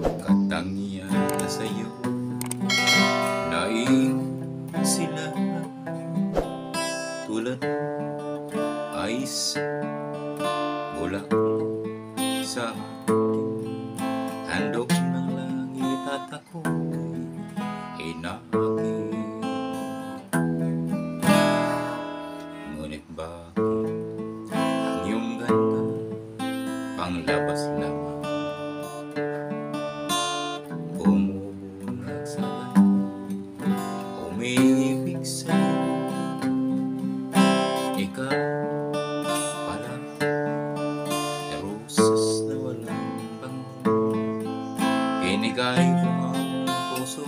Katangian na sa'yo, naing sila tulad ais bulak sa handog ng langit at ako'y inakit. Ngunit bakit ang iyong ganda panglabas lamang bumubulag sa umibig sa'yo? Ikaw pala ay rosas na walang bangon, pinigay mo ang puso,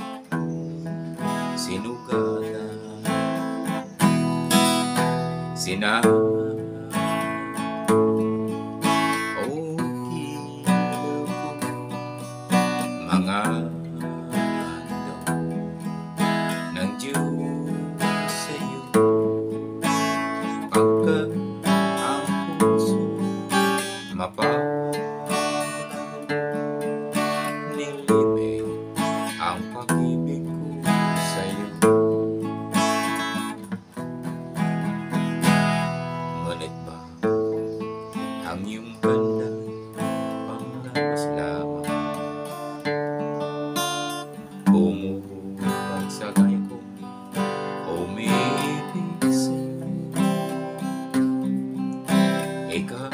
sinugatan, mga handog ng Diyos sa'yo, pagkat ang puso nilibig ang pag-ibig ko sa'yo. Ngunit ba ang iyong ganda panglabas lamang bumubulag sa gaya ko, umiibig sa'yo? Ikaw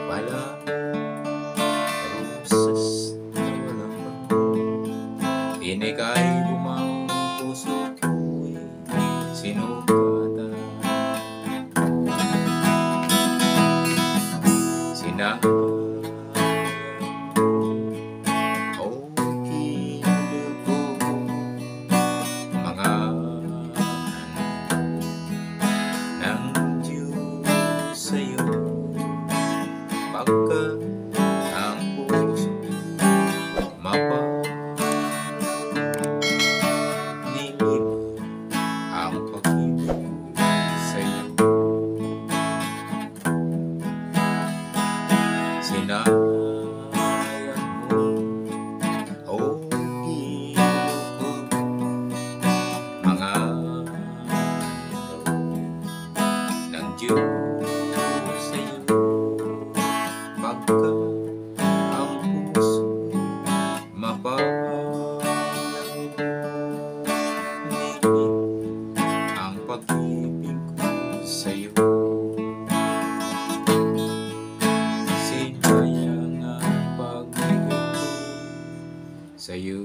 pala rosas na walang bangon, pinigay mo ang puso ko'y sinugatan, mga ng Diyos sa'yo, pagkat ang puso nilibig ang pag-ibig sa'yo. Sinayang mo, oh Panginoon, mga handog ng Diyos sa'yo, pagkat ang puso nilibig ang pag-ibig ko sa'yo. Sinayang ang pag-ibig ko sa'yo.